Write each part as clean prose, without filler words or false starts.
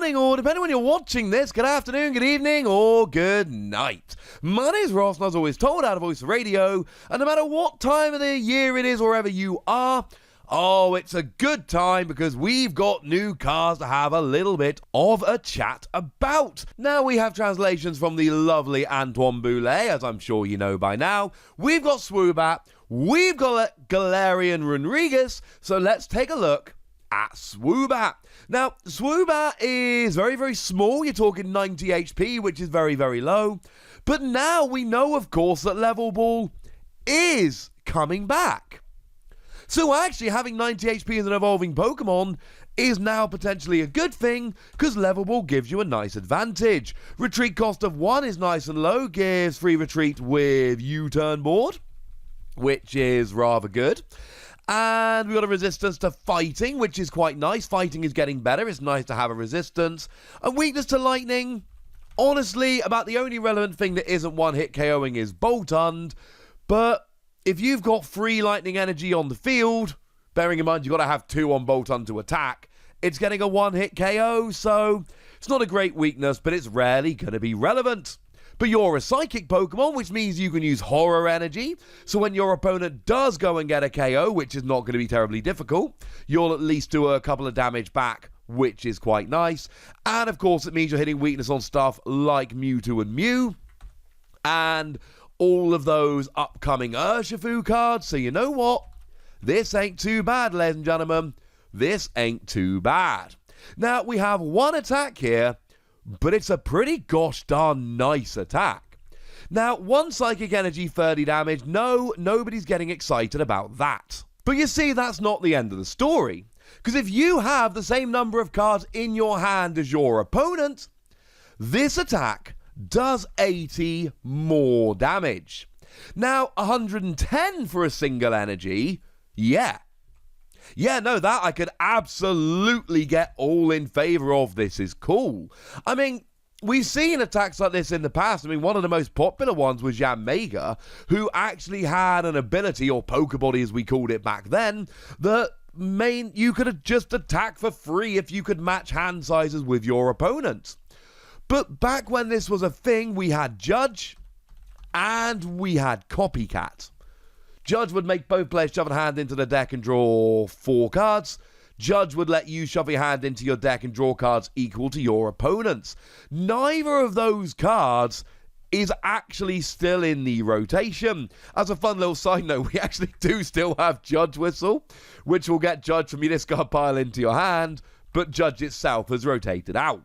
morning, or depending when you're watching this, good afternoon, good evening, or good night. My name is Ross, and as always told out of Voice Radio, and no matter what time of the year it is, wherever you are, oh, it's a good time because we've got new cards to have a little bit of a chat about. Now, we have translations from the lovely Antoine Boulet, as I'm sure you know by now. We've got Swoobat, we've got Galarian Runerigus, so let's take a look at Swoobat. Now, Swoobat is very, very small. You're talking 90 HP, which is very, very low. But now we know, of course, that Level Ball is coming back. So actually, having 90 HP as an evolving Pokemon is now potentially a good thing, because Level Ball gives you a nice advantage. Retreat cost of 1 is nice and low, gives free retreat with U-turn board, which is rather good. And we've got a resistance to fighting, which is quite nice. Fighting is getting better. It's nice to have a resistance. A weakness to lightning. Honestly, about the only relevant thing that isn't one-hit KOing is Boltund. But if you've got free lightning energy on the field, bearing in mind you've got to have 2 on Boltund to attack, it's getting a one-hit KO. So it's not a great weakness, but it's rarely going to be relevant. But you're a psychic Pokemon, which means you can use horror energy. So when your opponent does go and get a KO, which is not going to be terribly difficult, you'll at least do a couple of damage back, which is quite nice. And of course, it means you're hitting weakness on stuff like Mewtwo and Mew. And all of those upcoming Urshifu cards. So you know what? This ain't too bad, ladies and gentlemen. This ain't too bad. Now, we have one attack here, but it's a pretty gosh darn nice attack. Now, 1 Psychic Energy, 30 damage. No, nobody's getting excited about that. But you see, that's not the end of the story. Because if you have the same number of cards in your hand as your opponent, this attack does 80 more damage. Now, 110 for a single energy, yeah, no, that I could absolutely get all in favor of. This is cool. I mean, we've seen attacks like this in the past. I mean, one of the most popular ones was Yanmega, who actually had an ability, or Pokebody as we called it back then, that you could just attack for free if you could match hand sizes with your opponent. But back when this was a thing, we had Judge and we had Copycat. Judge would make both players shove a hand into the deck and draw 4 cards. Judge would let you shove your hand into your deck and draw cards equal to your opponent's. Neither of those cards is actually still in the rotation. As a fun little side note, we actually do still have Judge Whistle, which will get Judge from your discard pile into your hand, but Judge itself has rotated out.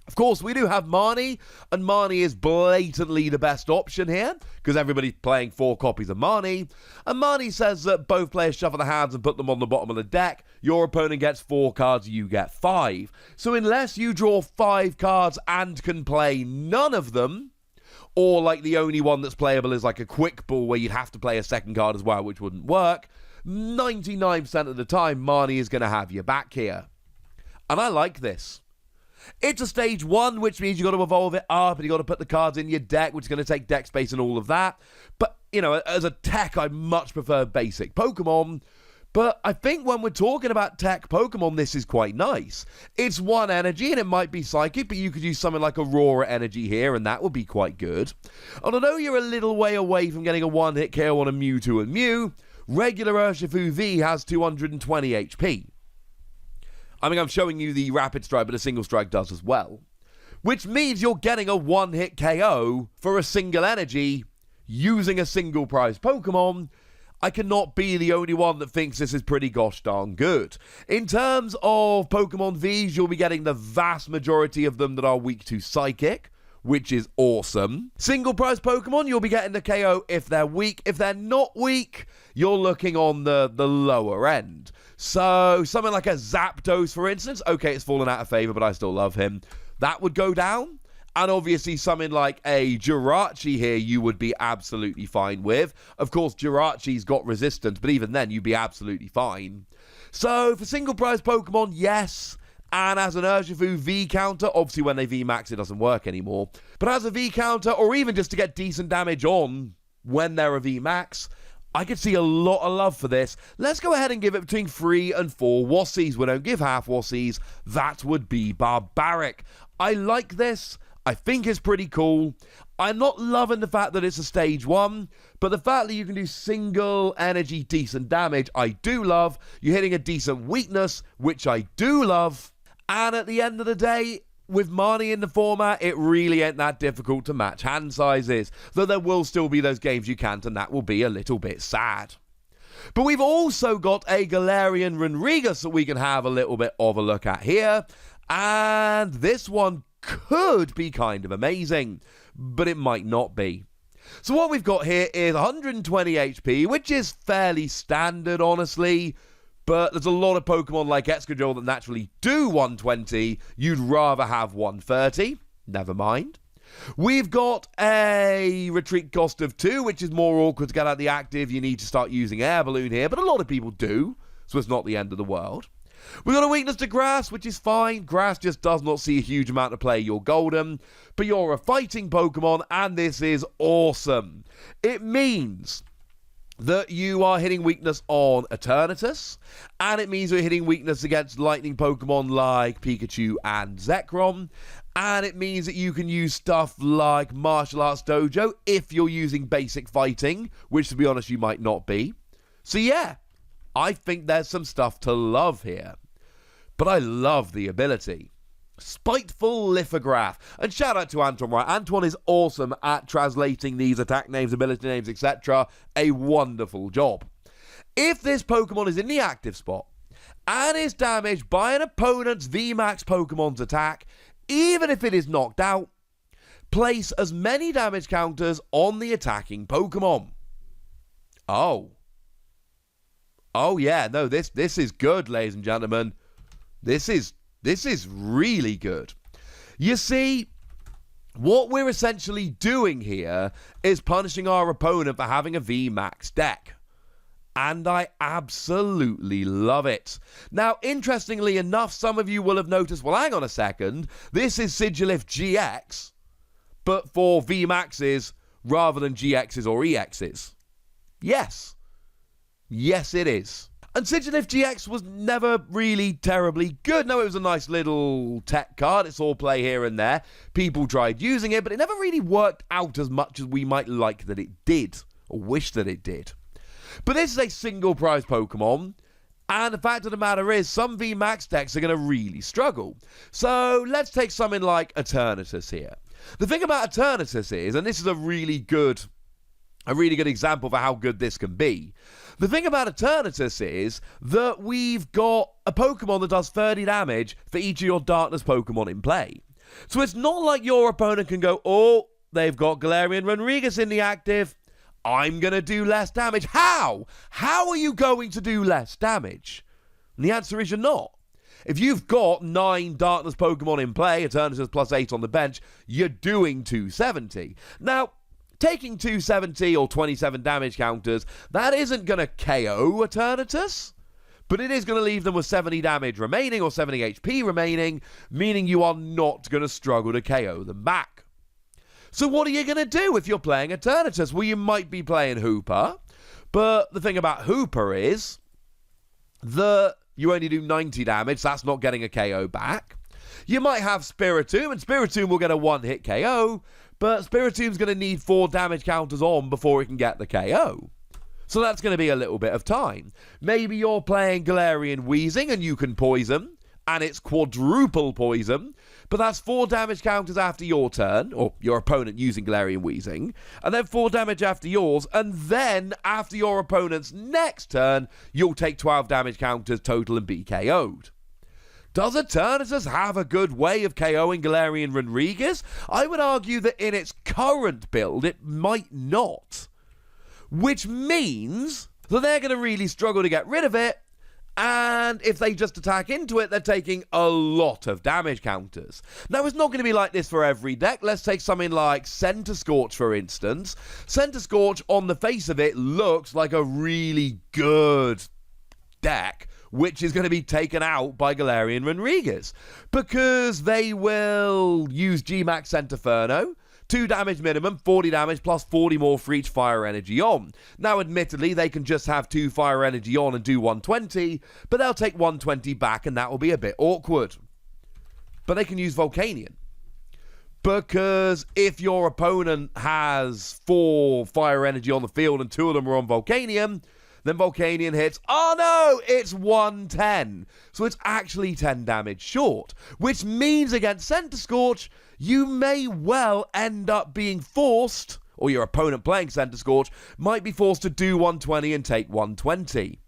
Of course, we do have Marnie, and Marnie is blatantly the best option here, because everybody's playing 4 copies of Marnie. And Marnie says that both players shuffle their hands and put them on the bottom of the deck. Your opponent gets 4 cards, you get 5. So unless you draw 5 cards and can play none of them, or like the only one that's playable is like a Quick Ball where you'd have to play a second card as well, which wouldn't work, 99% of the time, Marnie is going to have your back here. And I like this. It's a stage 1, which means you've got to evolve it up, and you've got to put the cards in your deck, which is going to take deck space and all of that. But, you know, as a tech, I much prefer basic Pokemon. But I think when we're talking about tech Pokemon, this is quite nice. It's 1 energy, and it might be psychic, but you could use something like Aurora energy here, and that would be quite good. And although you're a little way away from getting a one-hit KO on a Mewtwo and Mew, regular Urshifu V has 220 HP. I mean, I'm showing you the Rapid Strike, but a Single Strike does as well. Which means you're getting a one-hit KO for a single energy using a single prize Pokemon. I cannot be the only one that thinks this is pretty gosh darn good. In terms of Pokemon Vs, you'll be getting the vast majority of them that are weak to Psychic, which is awesome. Single prize Pokemon, you'll be getting the KO if they're weak. If they're not weak, you're looking on the lower end. So, something like a Zapdos, for instance. Okay, it's fallen out of favor, but I still love him. That would go down. And obviously, something like a Jirachi here, you would be absolutely fine with. Of course, Jirachi's got resistance, but even then, you'd be absolutely fine. So, for single prize Pokemon, yes. And as an Urshifu V counter, obviously when they VMAX, it doesn't work anymore. But as a V counter, or even just to get decent damage on when they're a VMAX, I could see a lot of love for this. Let's go ahead and give it between 3 and 4 Wassies. We don't give half Wassies. That would be barbaric. I like this. I think it's pretty cool. I'm not loving the fact that it's a stage 1, but the fact that you can do single energy decent damage, I do love. You're hitting a decent weakness, which I do love. And at the end of the day, with Marnie in the format, it really ain't that difficult to match hand sizes, though there will still be those games you can't, and that will be a little bit sad. But we've also got a Galarian Runerigus that we can have a little bit of a look at here, and this one could be kind of amazing, but it might not be. So what we've got here is 120 HP, which is fairly standard, honestly, but there's a lot of Pokemon like Excadrill that naturally do 120. You'd rather have 130. Never mind. We've got a retreat cost of 2, which is more awkward to get out the active. You need to start using Air Balloon here, but a lot of people do, so it's not the end of the world. We've got a weakness to Grass, which is fine. Grass just does not see a huge amount of play. You're golden, but you're a fighting Pokemon, and this is awesome. It means that you are hitting weakness on Eternatus, and it means you're hitting weakness against lightning Pokemon like Pikachu and Zekrom, and it means that you can use stuff like Martial Arts Dojo if you're using basic fighting, which to be honest you might not be. So yeah, I think there's some stuff to love here. But I love the ability. Spiteful Lithograph. And shout out to Anton, right? Anton is awesome at translating these attack names, ability names, etc. A wonderful job. If this Pokemon is in the active spot and is damaged by an opponent's VMAX Pokemon's attack, even if it is knocked out, place as many damage counters on the attacking Pokemon. Oh yeah, no, this is good, ladies and gentlemen. This is really good. You see, what we're essentially doing here is punishing our opponent for having a VMAX deck. And I absolutely love it. Now, interestingly enough, some of you will have noticed, well, hang on a second, this is Sigilyph GX, but for VMAXs rather than GXs or EXs. Yes. Yes, it is. And Sigilyph GX was never really terribly good. No, it was a nice little tech card. It's all play here and there. People tried using it, but it never really worked out as much as we might like that it did, or wish that it did. But this is a single prize Pokemon, and the fact of the matter is some VMAX decks are going to really struggle. So let's take something like Eternatus here. The thing about Eternatus is, and this is a really good example for how good this can be. The thing about Eternatus is that we've got a Pokemon that does 30 damage for each of your Darkness Pokemon in play. So it's not like your opponent can go, oh, they've got Galarian Runerigus in the active, I'm going to do less damage. How? How are you going to do less damage? And the answer is you're not. If you've got 9 Darkness Pokemon in play, Eternatus plus 8 on the bench, you're doing 270. Now, taking 270 or 27 damage counters, that isn't going to KO Eternatus, but it is going to leave them with 70 damage remaining or 70 HP remaining, meaning you are not going to struggle to KO them back. So what are you going to do if you're playing Eternatus? Well, you might be playing Hooper, but the thing about Hooper is that you only do 90 damage, so that's not getting a KO back. You might have Spiritomb, and Spiritomb will get a one-hit KO, but Spiritomb's going to need 4 damage counters on before it can get the KO. So that's going to be a little bit of time. Maybe you're playing Galarian Weezing and you can poison, and it's quadruple poison, but that's 4 damage counters after your turn, or your opponent using Galarian Weezing, and then 4 damage after yours, and then after your opponent's next turn, you'll take 12 damage counters total and be KO'd. Does Eternatus have a good way of KOing Galarian Runerigus? I would argue that in its current build, it might not. Which means that they're going to really struggle to get rid of it, and if they just attack into it, they're taking a lot of damage counters. Now, it's not going to be like this for every deck. Let's take something like Centiskorch, for instance. Centiskorch, on the face of it, looks like a really good deck, which is going to be taken out by Galarian Runerigus, because they will use G-Max Centinferno 2 damage minimum, 40 damage plus 40 more for each fire energy on. Now, admittedly, they can just have 2 fire energy on and do 120, but they'll take 120 back and that will be a bit awkward. But they can use Volcanion. Because if your opponent has 4 fire energy on the field and 2 of them are on Volcanion, then Volcanion hits, oh no, it's 110. So it's actually 10 damage short, which means against Center Scorch, you may well end up being forced, or your opponent playing Center Scorch might be forced to do 120 and take 120.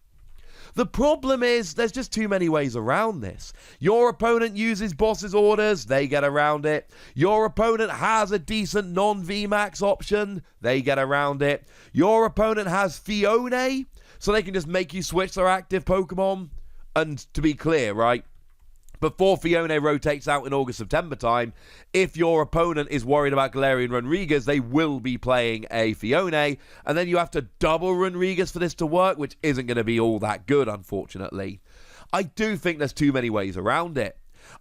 The problem is, there's just too many ways around this. Your opponent uses boss's orders, they get around it. Your opponent has a decent non-VMAX option, they get around it. Your opponent has Fione, so they can just make you switch their active Pokemon. And to be clear, right, before Fione rotates out in August-September time, if your opponent is worried about Galarian Runerigus, they will be playing a Fione, and then you have to double Runerigus for this to work, which isn't going to be all that good, unfortunately. I do think there's too many ways around it.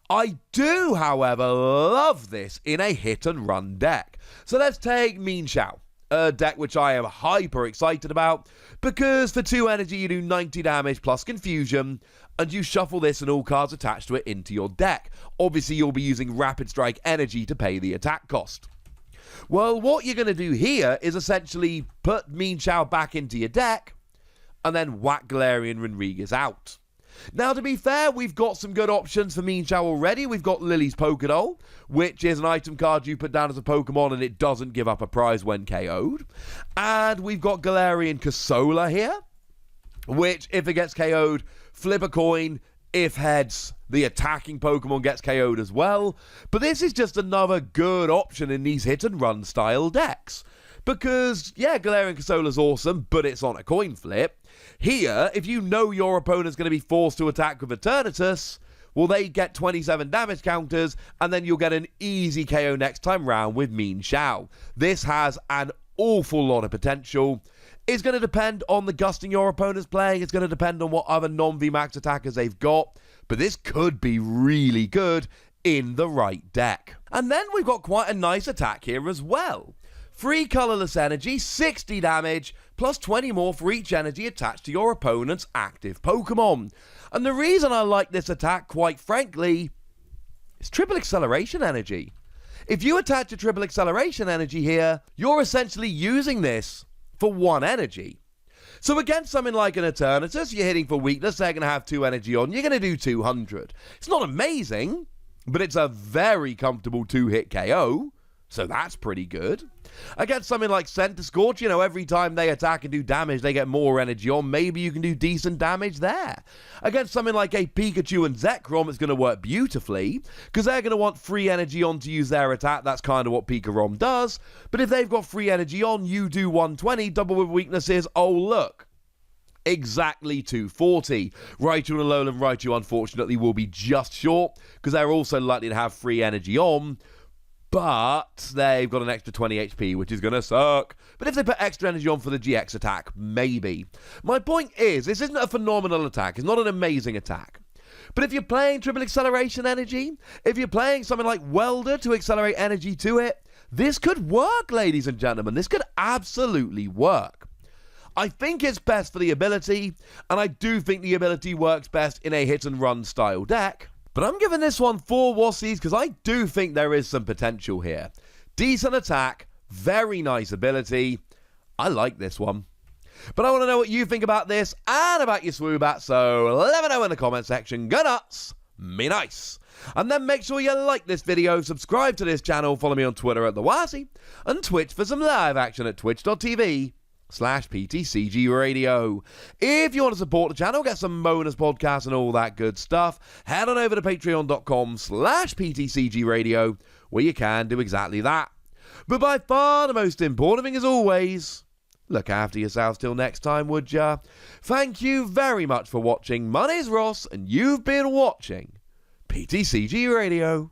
I do, however, love this in a hit-and-run deck. So let's take Mean Shao, a deck which I am hyper excited about, because for 2 energy you do 90 damage plus Confusion, and you shuffle this and all cards attached to it into your deck. Obviously, you'll be using Rapid Strike energy to pay the attack cost. Well, what you're going to do here is essentially put Mean Shao back into your deck, and then whack Galarian Runerigus out. Now, to be fair, we've got some good options for Mean Shao already. We've got Lily's Pokédoll, which is an item card you put down as a Pokemon, and it doesn't give up a prize when KO'd. And we've got Galarian Casola here, which, if it gets KO'd, flip a coin. If heads, the attacking Pokemon gets KO'd as well. But this is just another good option in these hit-and-run style decks. Because, yeah, Galarian Casola's awesome, but it's on a coin flip. Here, if you know your opponent's going to be forced to attack with Eternatus, well, they get 27 damage counters, and then you'll get an easy KO next time round with Mean Shao. This has an awful lot of potential. It's going to depend on the gusting your opponent's playing. It's going to depend on what other non-VMAX attackers they've got. But this could be really good in the right deck. And then we've got quite a nice attack here as well. 3 colorless energy, 60 damage, plus 20 more for each energy attached to your opponent's active Pokemon. And the reason I like this attack, quite frankly, is triple acceleration energy. If you attach a triple acceleration energy here, you're essentially using this for 1 energy. So against something like an Eternatus, you're hitting for weakness, they're going to have 2 energy on, you're going to do 200. It's not amazing, but it's a very comfortable 2-hit KO, so that's pretty good. Against something like Center Scorch, you know, every time they attack and do damage, they get more energy on. Maybe you can do decent damage there. Against something like a Pikachu and Zekrom, it's going to work beautifully, because they're going to want free energy on to use their attack. That's kind of what Pikarom does. But if they've got free energy on, you do 120, double with weaknesses. Oh, look. Exactly 240. Raichu and Alolan Raichu, unfortunately, will be just short, because they're also likely to have free energy on. But they've got an extra 20 HP, which is going to suck. But if they put extra energy on for the GX attack, maybe. My point is, this isn't a phenomenal attack. It's not an amazing attack. But if you're playing triple acceleration energy, if you're playing something like Welder to accelerate energy to it, this could work, ladies and gentlemen. This could absolutely work. I think it's best for the ability, and I do think the ability works best in a hit-and-run style deck. But I'm giving this one 4 Wassies because I do think there is some potential here. Decent attack, very nice ability. I like this one. But I want to know what you think about this and about your Swoobat, so let me know in the comment section. Go nuts, me nice. And then make sure you like this video, subscribe to this channel, follow me on Twitter at @TheWassie, and Twitch for some live action at twitch.tv/PTCG Radio. If you want to support the channel, get some bonus podcasts and all that good stuff, head on over to patreon.com/PTCG Radio, where you can do exactly that. But by far the most important thing, as always, look after yourselves till next time, would ya? Thank you very much for watching. My name's Ross, and you've been watching PTCG Radio.